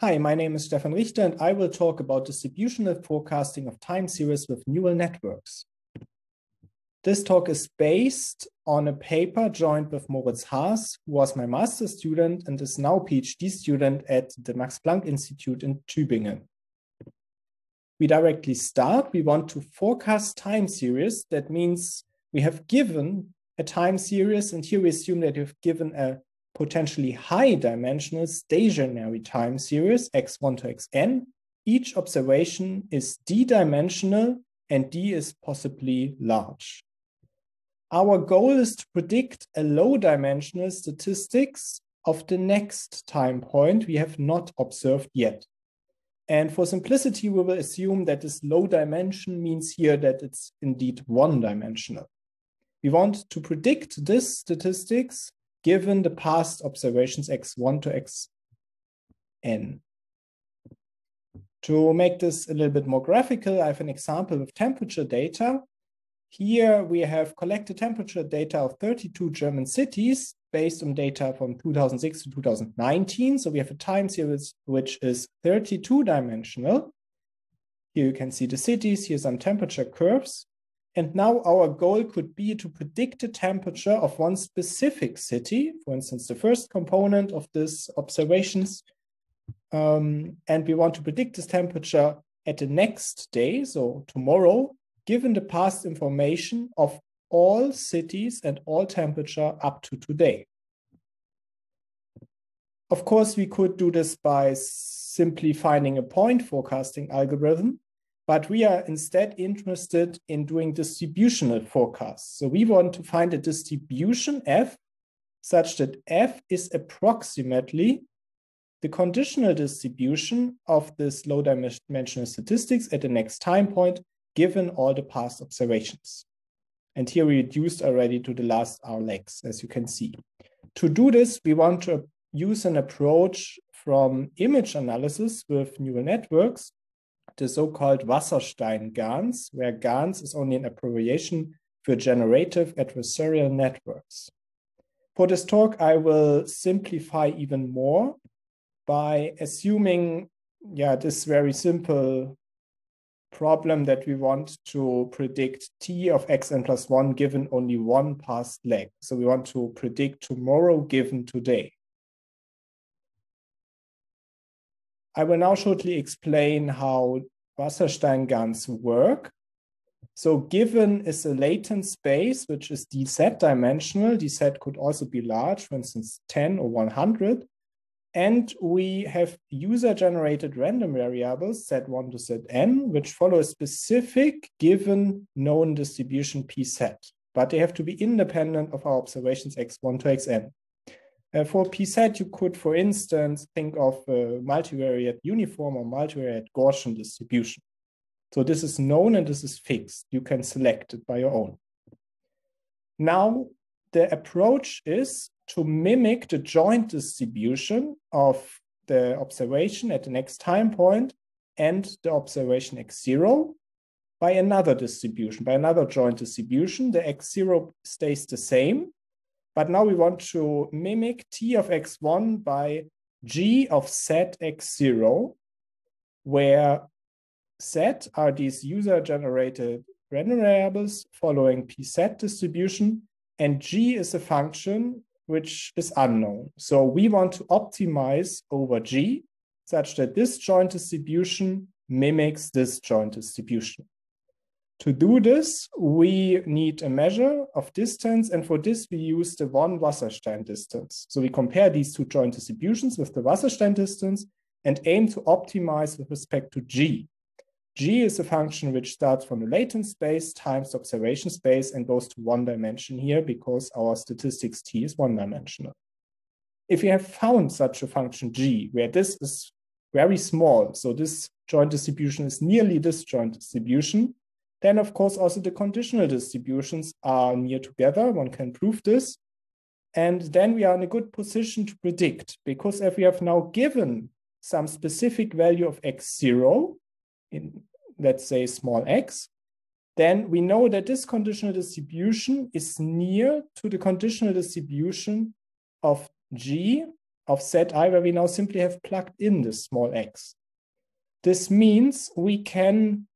Hi, my name is Stefan Richter, and I will talk about distributional forecasting of time series with neural networks. This talk is based on a paper joined with Moritz Haas, who was my master's student and is now a PhD student at the Max Planck Institute in Tübingen. We directly start. We want to forecast time series. That means we have given a time series, and here we assume that we've given a potentially high dimensional stationary time series, x1 to xn. Each observation is d-dimensional and d is possibly large. Our goal is to predict a low dimensional statistics of the next time point we have not observed yet. And for simplicity, we will assume that this low dimension means here that it's indeed one-dimensional. We want to predict this statistics given the past observations x1 to xn. To make this a little bit more graphical, I have an example of temperature data. Here we have collected temperature data of 32 German cities based on data from 2006 to 2019. So we have a time series which is 32-dimensional. Here you can see the cities, here some temperature curves. And now our goal could be to predict the temperature of one specific city, for instance, the first component of this observations. And we want to predict this temperature at the next day, so tomorrow, given the past information of all cities and all temperature up to today. Of course, we could do this by simply finding a point forecasting algorithm, but we are instead interested in doing distributional forecasts. So we want to find a distribution f such that f is approximately the conditional distribution of this low dimensional statistics at the next time point, given all the past observations. And here we reduced already to the last R-lex, as you can see. To do this, we want to use an approach from image analysis with neural networks, the so-called Wasserstein GANs, where GANs is only an abbreviation for generative adversarial networks. For this talk, I will simplify even more by assuming, this very simple problem that we want to predict t of xn plus 1 given only one past leg. So we want to predict tomorrow given today. I will now shortly explain how Wasserstein GANs work. So given is a latent space, which is dz dimensional. Dz could also be large, for instance, 10 or 100. And we have user-generated random variables, z1 to zn, which follow a specific given known distribution pz. But they have to be independent of our observations x1 to xn. For pz, you could, for instance, think of a multivariate uniform or multivariate Gaussian distribution. So this is known and this is fixed. You can select it by your own. Now, the approach is to mimic the joint distribution of the observation at the next time point and the observation x0 by another distribution, by another joint distribution. The x0 stays the same. But now we want to mimic t of x1 by g of z x0, where z are these user-generated random variables following pz distribution, and g is a function which is unknown. So we want to optimize over g such that this joint distribution mimics this joint distribution. To do this, we need a measure of distance, and for this we use the one Wasserstein distance. So we compare these two joint distributions with the Wasserstein distance and aim to optimize with respect to g. G is a function which starts from the latent space times the observation space and goes to one dimension here because our statistics t is one-dimensional. If we have found such a function g, where this is very small, so this joint distribution is nearly this joint distribution, then, of course, also the conditional distributions are near together. One can prove this. And then we are in a good position to predict, because if we have now given some specific value of x0, in, let's say, small x, then we know that this conditional distribution is near to the conditional distribution of g of Zi, where we now simply have plugged in this small x. This means we can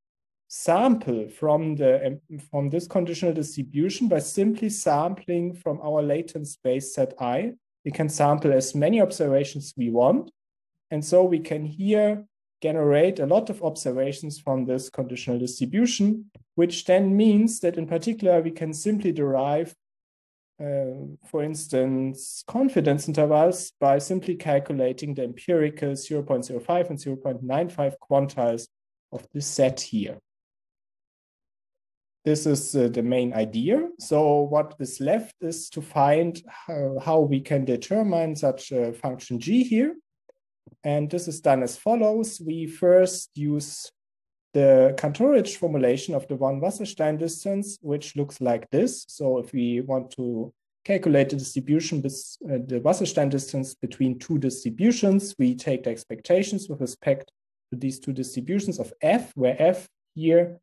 sample from this conditional distribution by simply sampling from our latent space Zi. We can sample as many observations we want. And so we can here generate a lot of observations from this conditional distribution, which then means that in particular, we can simply derive, for instance, confidence intervals by simply calculating the empirical 0.05 and 0.95 quantiles of this set here. This is the main idea. So what is left is to find how we can determine such a function g here. And this is done as follows. We first use the Cantorich formulation of the one Wasserstein distance, which looks like this. So if we want to calculate the distribution, the Wasserstein distance between two distributions, we take the expectations with respect to these two distributions of f, where f here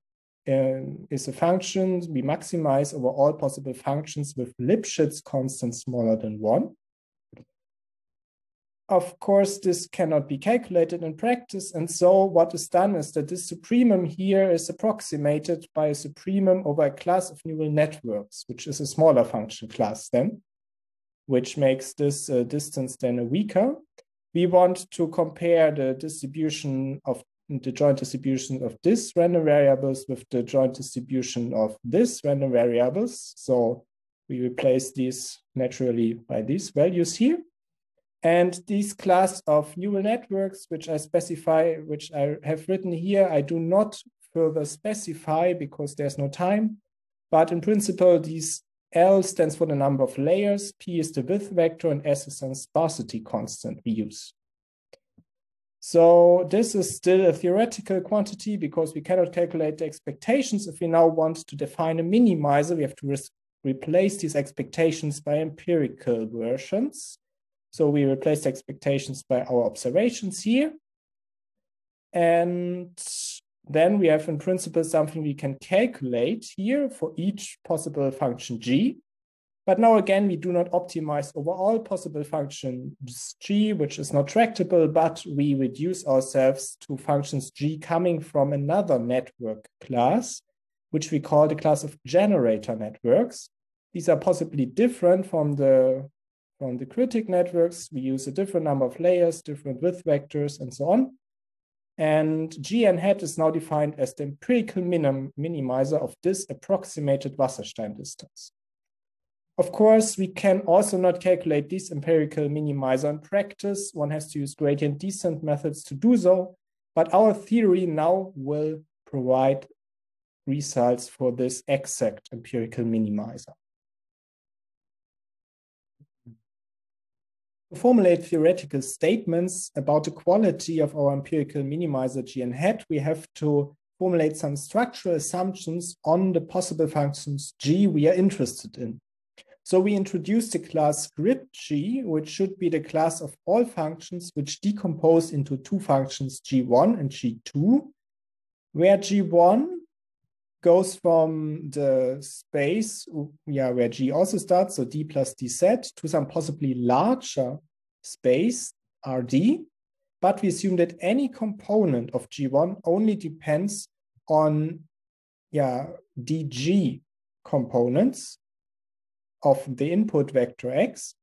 is a function we maximize over all possible functions with Lipschitz constant smaller than 1. Of course, this cannot be calculated in practice. And so what is done is that this supremum here is approximated by a supremum over a class of neural networks, which is a smaller function class then, which makes this distance then weaker. We want to compare the distribution of the joint distribution of this random variables with the joint distribution of this random variables. So we replace these naturally by these values here. And these class of neural networks, which I specify, which I have written here, I do not further specify because there's no time. But in principle, these L stands for the number of layers, P is the width vector, and S is some sparsity constant we use. So this is still a theoretical quantity because we cannot calculate the expectations. If we now want to define a minimizer, we have to replace these expectations by empirical versions. So we replace the expectations by our observations here. And then we have in principle something we can calculate here for each possible function g. But now again, we do not optimize over all possible functions g, which is not tractable, but we reduce ourselves to functions g coming from another network class, which we call the class of generator networks. These are possibly different from the critic networks. We use a different number of layers, different width vectors, and so on. And Gn hat is now defined as the empirical minimizer of this approximated Wasserstein distance. Of course, we can also not calculate this empirical minimizer in practice. One has to use gradient descent methods to do so. But our theory now will provide results for this exact empirical minimizer. To formulate theoretical statements about the quality of our empirical minimizer Gn hat, we have to formulate some structural assumptions on the possible functions g we are interested in. So we introduced the class script g, which should be the class of all functions which decompose into two functions g1 and g2, where g1 goes from the space, where g also starts, so d plus dz, to some possibly larger space, rd. But we assume that any component of g1 only depends on dg components of the input vector x.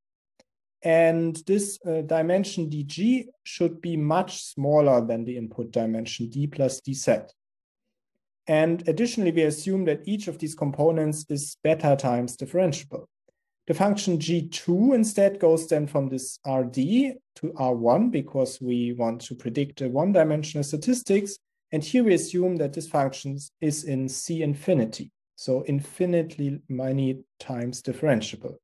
And this dimension dg should be much smaller than the input dimension d plus dz. And additionally, we assume that each of these components is beta times differentiable. The function g2 instead goes then from this rd to r1 because we want to predict a one-dimensional statistics. And here we assume that this function is in C infinity, so infinitely many times differentiable.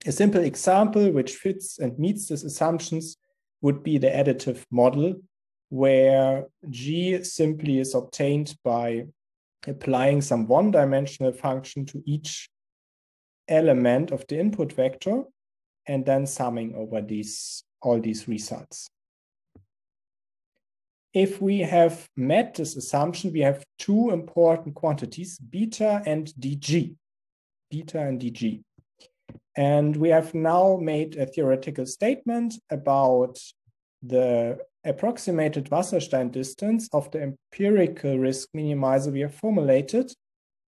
A simple example which fits and meets these assumptions would be the additive model, where G simply is obtained by applying some one-dimensional function to each element of the input vector and then summing over all these results. If we have met this assumption, we have two important quantities, beta and dg. Beta and dg. And we have now made a theoretical statement about the approximated Wasserstein distance of the empirical risk minimizer we have formulated.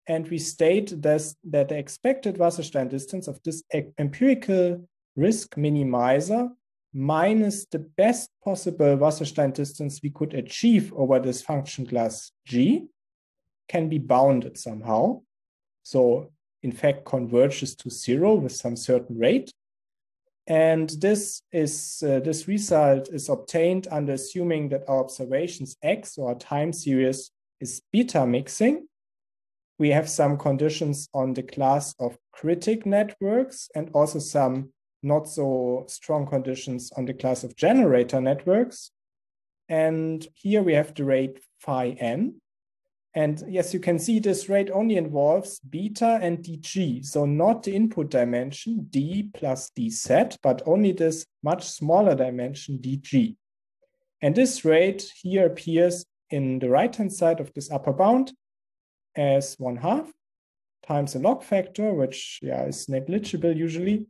And we state that the expected Wasserstein distance of this empirical risk minimizer minus the best possible Wasserstein distance we could achieve over this function class G can be bounded somehow. So in fact converges to 0 with some certain rate. And this result is obtained under assuming that our observations X, or our time series, is beta mixing. We have some conditions on the class of critic networks and also some not so strong conditions on the class of generator networks. And here we have the rate phi n. And yes, you can see this rate only involves beta and dg. So not the input dimension d plus dz, but only this much smaller dimension dg. And this rate here appears in the right-hand side of this upper bound as 1/2 times a log factor, which is negligible usually.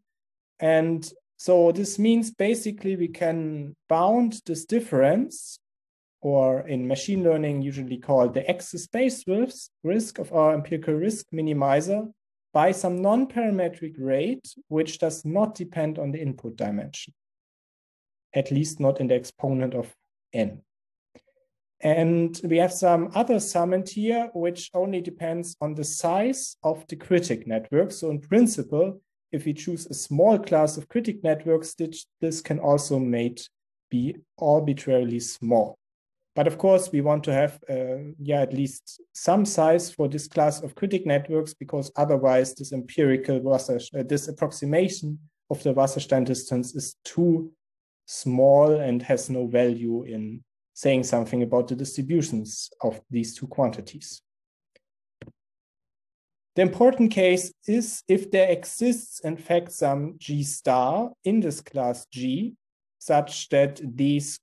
And so this means basically we can bound this difference, or in machine learning usually called the axis-based risk of our empirical risk minimizer, by some non-parametric rate, which does not depend on the input dimension, at least not in the exponent of n. And we have some other summand here, which only depends on the size of the critic network. So in principle, if we choose a small class of critic networks, this can also be arbitrarily small. But of course, we want to have at least some size for this class of critic networks, because otherwise this this approximation of the Wasserstein distance is too small and has no value in saying something about the distributions of these two quantities. The important case is if there exists, in fact, some G star in this class G, such that these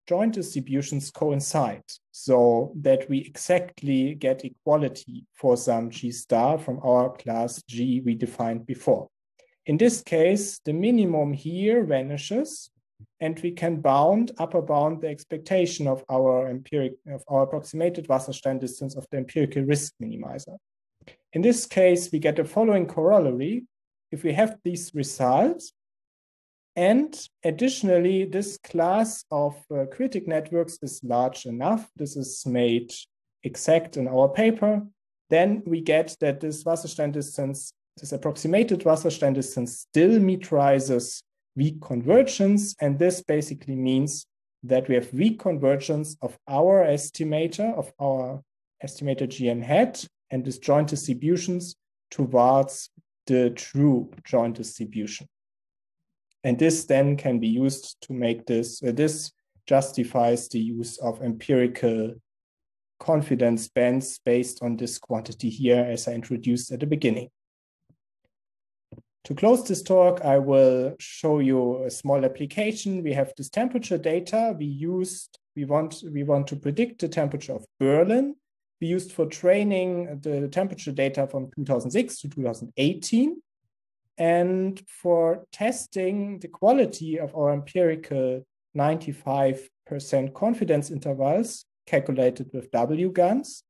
joint distributions coincide, so that we exactly get equality for some G star from our class G we defined before. In this case, the minimum here vanishes, and we can upper bound the expectation of our approximated Wasserstein distance of the empirical risk minimizer. In this case, we get the following corollary. If we have these results, and additionally, this class of critic networks is large enough, this is made exact in our paper, then we get that this Wasserstein distance, this approximated Wasserstein distance, still metrizes weak convergence. And this basically means that we have weak convergence of our estimator, of our estimated GN hat, and this joint distributions towards the true joint distribution. And this then can be used to make this, this justifies the use of empirical confidence bands based on this quantity here, as I introduced at the beginning. To close this talk, I will show you a small application. We have this temperature data we want to predict the temperature of Berlin. We used for training the temperature data from 2006 to 2018. And for testing the quality of our empirical 95% confidence intervals calculated with W GANs,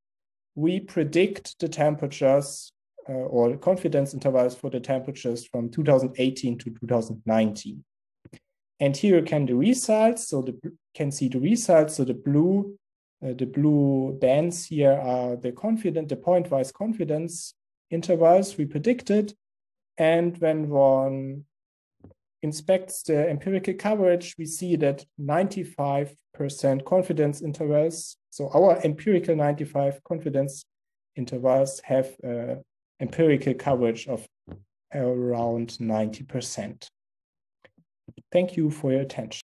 we predict the temperatures or confidence intervals for the temperatures from 2018 to 2019. And here you can see the results. So the blue bands here are the pointwise confidence intervals we predicted. And when one inspects the empirical coverage, we see that 95% confidence intervals, so our empirical 95 confidence intervals have empirical coverage of around 90%. Thank you for your attention.